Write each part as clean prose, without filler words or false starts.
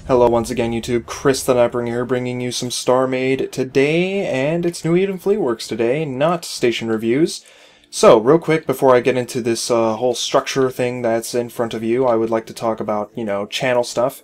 Hello once again YouTube, Chris the Nightbringer here, bringing you some StarMade today, and it's new even Fleetworks today, not station reviews. So, real quick, before I get into this whole structure thing that's in front of you, I would like to talk about, channel stuff.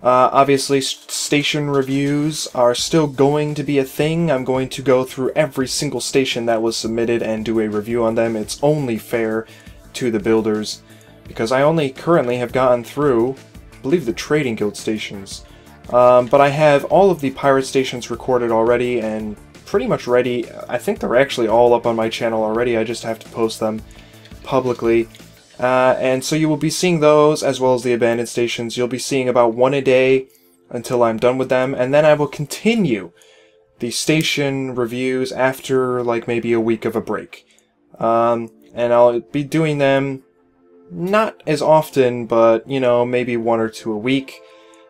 Obviously, station reviews are still going to be a thing. I'm going to go through every single station that was submitted and do a review on them. It's only fair to the builders, because I only currently have gotten through, I believe, the Trading Guild stations. But I have all of the pirate stations recorded already and pretty much ready. I think they're actually all up on my channel already. I just have to post them publicly. And so you will be seeing those as well as the abandoned stations. You'll be seeing about one a day until I'm done with them. And then I will continue the station reviews after like maybe a week of a break. And I'll be doing them not as often, but, maybe one or two a week.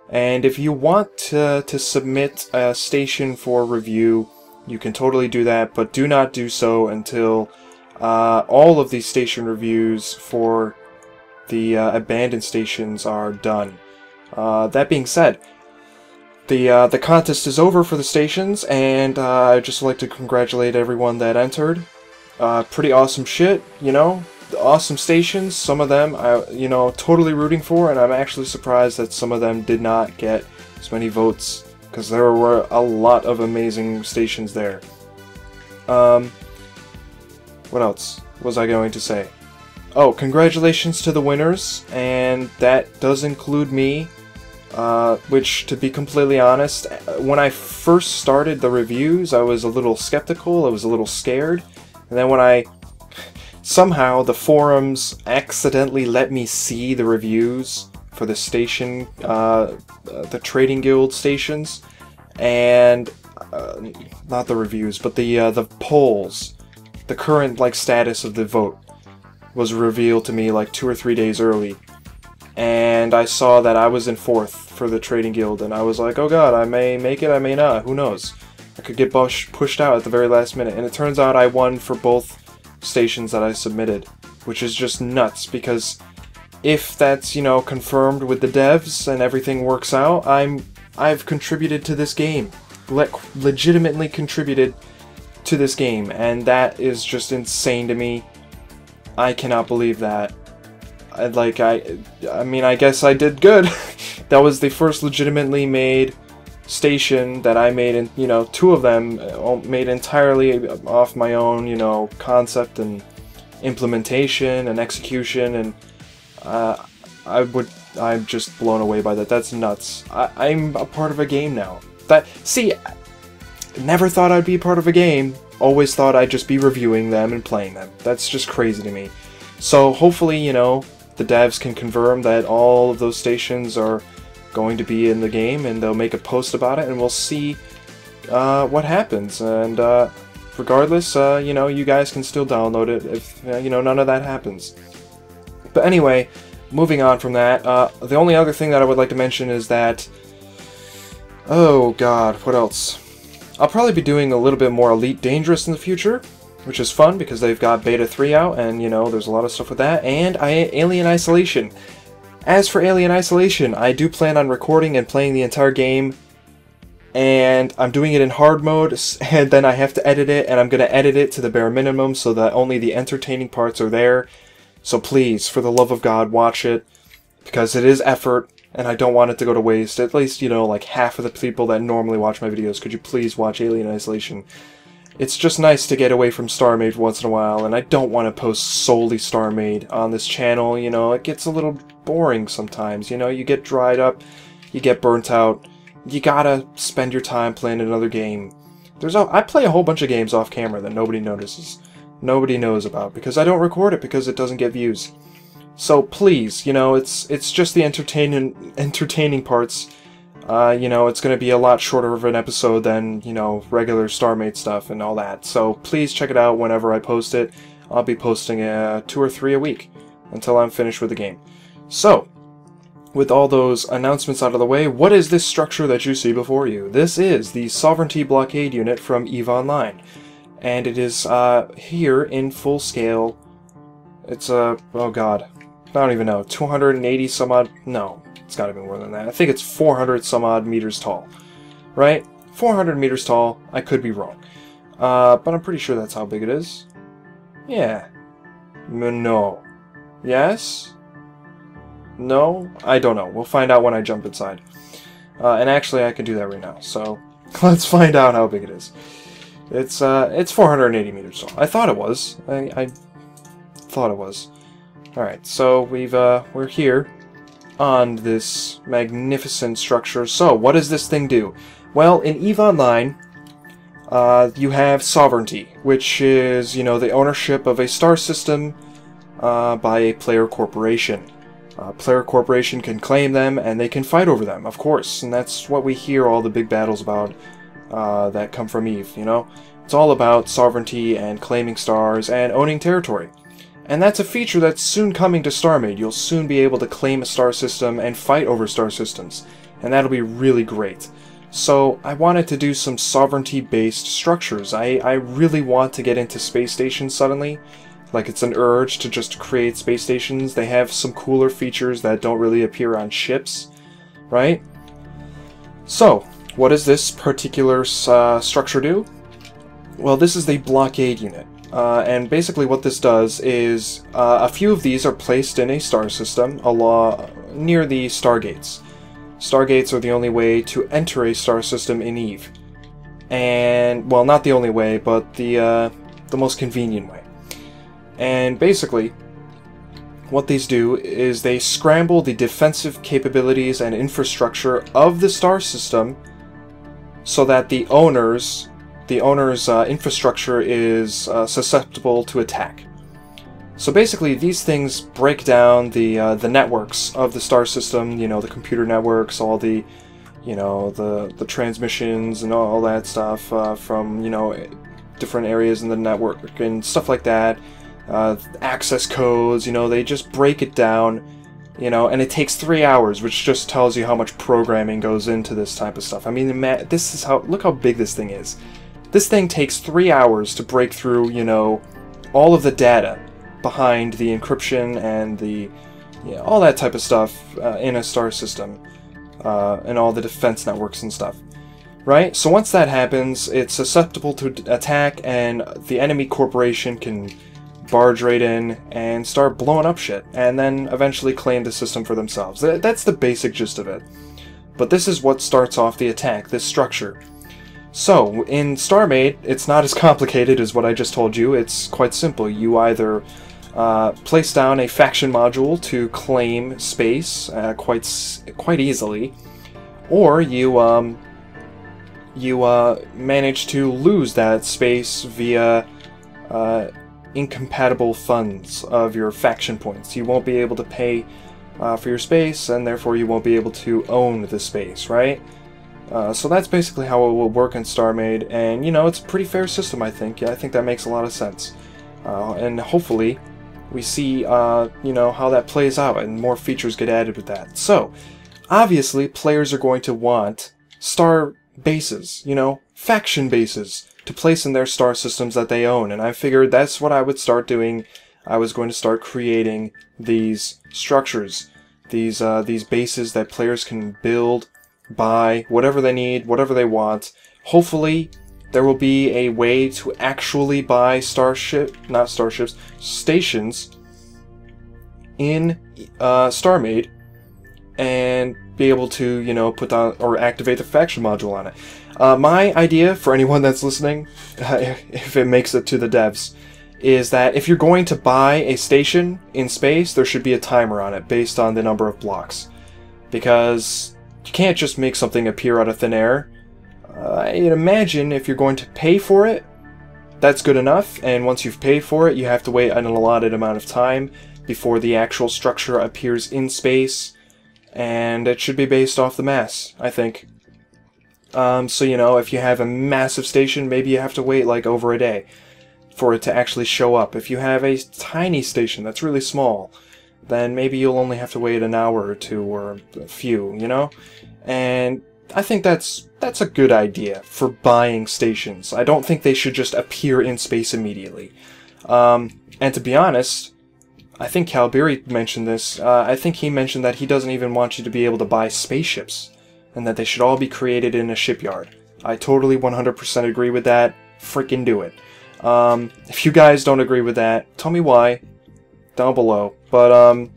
And if you want to submit a station for review, you can totally do that, but do not do so until all of these station reviews for the abandoned stations are done. That being said, the contest is over for the stations, and I'd just like to congratulate everyone that entered. Pretty awesome shit, awesome stations. Some of them I, totally rooting for, and I'm actually surprised that some of them did not get as many votes, because there were a lot of amazing stations there. What else was I going to say? Oh, congratulations to the winners, and that does include me, which, to be completely honest, when I first started the reviews, I was a little skeptical, I was a little scared, and then when somehow the forums accidentally let me see the reviews for the station, the Trading Guild stations, and not the reviews, but the polls. The current status of the vote was revealed to me like 2 or 3 days early, and I saw that I was in 4th for the Trading Guild, and I was like, oh god, I may make it, I may not, who knows? I could get pushed out at the very last minute, and it turns out I won for both stations that I submitted, which is just nuts, because if that's, confirmed with the devs and everything works out, I've contributed to this game. Legitimately contributed to this game, and that is just insane to me. I cannot believe that. I mean, I guess I did good. That was the first legitimately made station that I made, and 2 of them made entirely off my own, concept and implementation and execution, and I'm just blown away by that. That's nuts. I'm a part of a game now. See, never thought I'd be part of a game. Always thought I'd just be reviewing them and playing them. That's just crazy to me. So hopefully, the devs can confirm that all of those stations are going to be in the game, and they'll make a post about it, and we'll see what happens. And regardless, you guys can still download it if, none of that happens. But anyway, moving on from that, the only other thing that I would like to mention is that, oh god, what else? I'll probably be doing a little bit more Elite Dangerous in the future, which is fun because they've got Beta 3 out, and, there's a lot of stuff with that, and Alien Isolation. As for Alien Isolation, I do plan on recording and playing the entire game, and I'm doing it in hard mode, and then I have to edit it, and I'm going to edit it to the bare minimum so that only the entertaining parts are there. So please, for the love of God, watch it, because it is effort, and I don't want it to go to waste. At least, like half of the people that normally watch my videos, could you please watch Alien Isolation? It's just nice to get away from StarMade once in a while, and I don't want to post solely StarMade on this channel. It gets a little boring sometimes. You get dried up, you get burnt out, you gotta spend your time playing another game. I play a whole bunch of games off camera that nobody notices, nobody knows about, because I don't record it because it doesn't get views. So please, it's just the entertaining parts. It's going to be a lot shorter of an episode than, regular StarMade stuff and all that. So please check it out whenever I post it. I'll be posting 2 or 3 a week until I'm finished with the game. So, with all those announcements out of the way, what is this structure that you see before you? This is the Sovereignty Blockade unit from EVE Online. And it is here in full scale. It's oh god, I don't even know, 280 some odd, no, It's got to be more than that. I think it's 400 some odd meters tall, right? 400 meters tall. I could be wrong, but I'm pretty sure that's how big it is. Yeah. No. Yes? No? I don't know. We'll find out when I jump inside. And actually, I can do that right now. So let's find out how big it is. It's 480 meters tall. I thought it was. I thought it was. All right. So we're here on this magnificent structure. So what does this thing do? Well, in EVE Online, you have sovereignty, which is, you know, the ownership of a star system by a player corporation. Player corporation can claim them, and they can fight over them, of course, and that's what we hear all the big battles about that come from EVE, you know? It's all about sovereignty and claiming stars and owning territory. And that's a feature that's soon coming to StarMade. You'll soon be able to claim a star system and fight over star systems, and that'll be really great. So I wanted to do some sovereignty-based structures. I really want to get into space stations suddenly. Like, it's an urge to just create space stations. They have some cooler features that don't really appear on ships, right? So, what does this particular structure do? Well, this is the Blockade unit. And basically what this does is, a few of these are placed in a star system near the Stargates. Stargates are the only way to enter a star system in EVE. And, well, not the only way, but the most convenient way. And basically, what these do is they scramble the defensive capabilities and infrastructure of the star system so that the owner's infrastructure is susceptible to attack. So basically, these things break down the networks of the star system, you know, the computer networks, all the, you know, the transmissions and all that stuff from, you know, different areas in the network and stuff like that. Access codes, you know, they just break it down, you know, and it takes 3 hours, which just tells you how much programming goes into this type of stuff. I mean, this is look how big this thing is. This thing takes 3 hours to break through, you know, all of the data behind the encryption and the, you know, all that type of stuff in a star system, and all the defense networks and stuff. Right? So once that happens, it's susceptible to attack, and the enemy corporation can barge right in and start blowing up shit, and then eventually claim the system for themselves. That's the basic gist of it. But this is what starts off the attack, this structure. So, in StarMade, it's not as complicated as what I just told you. It's quite simple. You either place down a faction module to claim space quite easily, or you manage to lose that space via incompatible funds of your faction points. You won't be able to pay for your space, and therefore you won't be able to own the space, right? So that's basically how it will work in StarMade, and, you know, it's a pretty fair system, I think. Yeah, I think that makes a lot of sense. And hopefully we see, you know, how that plays out, and more features get added with that. So, obviously, players are going to want star bases, you know, faction bases, to place in their star systems that they own, and I figured that's what I would start doing. I was going to start creating these structures, these bases that players can build, buy, whatever they need, whatever they want. Hopefully, there will be a way to actually buy stations in StarMade, and be able to, you know, put down or activate the faction module on it. My idea, for anyone that's listening, if it makes it to the devs, is that if you're going to buy a station in space, there should be a timer on it based on the number of blocks. Because you can't just make something appear out of thin air. I'd imagine if you're going to pay for it, that's good enough, and once you've paid for it, you have to wait an allotted amount of time before the actual structure appears in space, and it should be based off the mass, I think. So, you know, if you have a massive station, maybe you have to wait like over a day for it to actually show up. If you have a tiny station that's really small, then maybe you'll only have to wait an hour or two, or a few, you know? And I think that's a good idea for buying stations. I don't think they should just appear in space immediately. And to be honest, I think Calbiri mentioned this. I think he mentioned that he doesn't even want you to be able to buy spaceships, and that they should all be created in a shipyard. I totally 100% agree with that. Freaking do it. If you guys don't agree with that, tell me why down below. But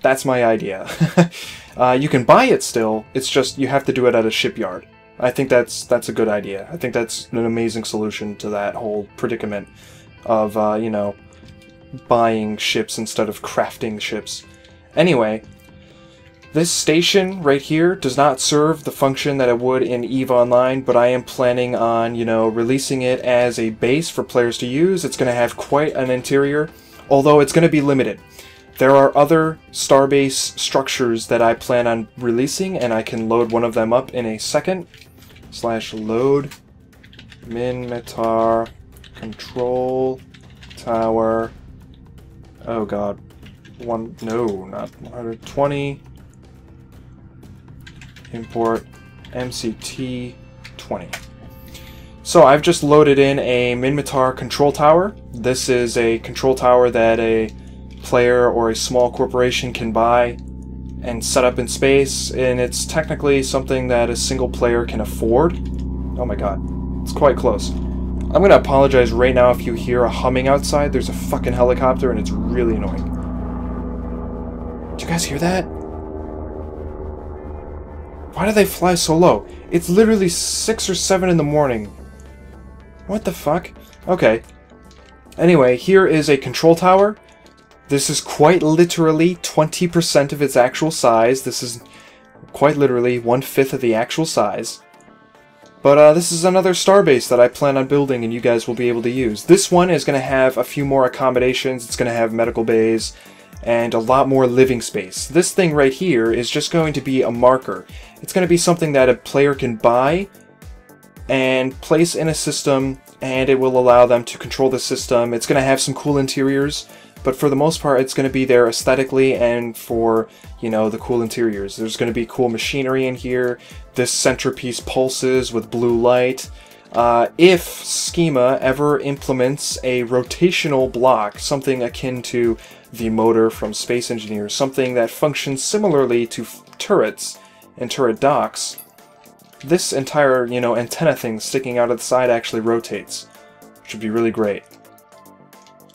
that's my idea. You can buy it still. It's just you have to do it at a shipyard. I think that's a good idea. I think that's an amazing solution to that whole predicament of you know, buying ships instead of crafting ships. Anyway, this station right here does not serve the function that it would in EVE Online, but I am planning on, you know, releasing it as a base for players to use. It's going to have quite an interior, although it's going to be limited. There are other Starbase structures that I plan on releasing, and I can load one of them up in a second. /load Minmatar control tower. Oh god. No, not 120. Import MCT 20. So I've just loaded in a Minmatar control tower. This is a control tower that a player or a small corporation can buy and set up in space, and it's technically something that a single player can afford. Oh my god, it's quite close. I'm gonna apologize right now if you hear a humming outside. There's a fucking helicopter and it's really annoying. Do you guys hear that? Why do they fly so low? It's literally 6 or 7 in the morning. What the fuck? Okay. Anyway, here is a control tower. This is quite literally 20% of its actual size. This is quite literally 1/5 of the actual size. But this is another Starbase that I plan on building and you guys will be able to use. This one is going to have a few more accommodations. It's going to have medical bays and a lot more living space. This thing right here is just going to be a marker. It's going to be something that a player can buy and place in a system, and it will allow them to control the system. It's going to have some cool interiors, but for the most part it's going to be there aesthetically and for, you know, the cool interiors. There's going to be cool machinery in here. This centerpiece pulses with blue light. If Schema ever implements a rotational block, something akin to the motor from Space Engineers, something that functions similarly to turrets and turret docks, this entire, you know, antenna thing sticking out of the side actually rotates, which would be really great.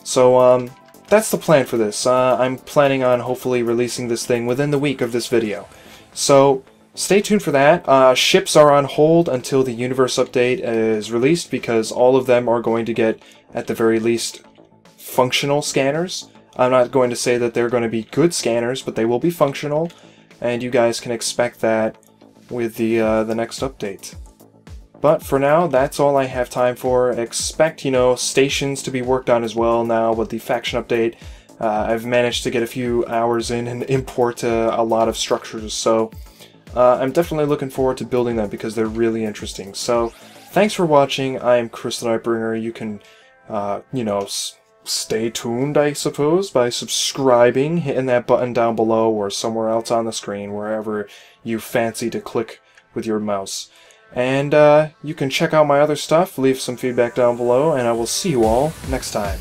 So, that's the plan for this. I'm planning on hopefully releasing this thing within the week of this video. So, stay tuned for that. Ships are on hold until the universe update is released, because all of them are going to get, at the very least, functional scanners. I'm not going to say that they're going to be good scanners, but they will be functional, and you guys can expect that with the next update. But for now, that's all I have time for. Expect, you know, stations to be worked on as well now with the faction update. I've managed to get a few hours in and import a lot of structures, so I'm definitely looking forward to building them because they're really interesting. So, thanks for watching. I'm Chris the Nightbringer. You can, you know, stay tuned, I suppose, by subscribing, hitting that button down below or somewhere else on the screen, wherever you fancy to click with your mouse. And you can check out my other stuff, leave some feedback down below, and I will see you all next time.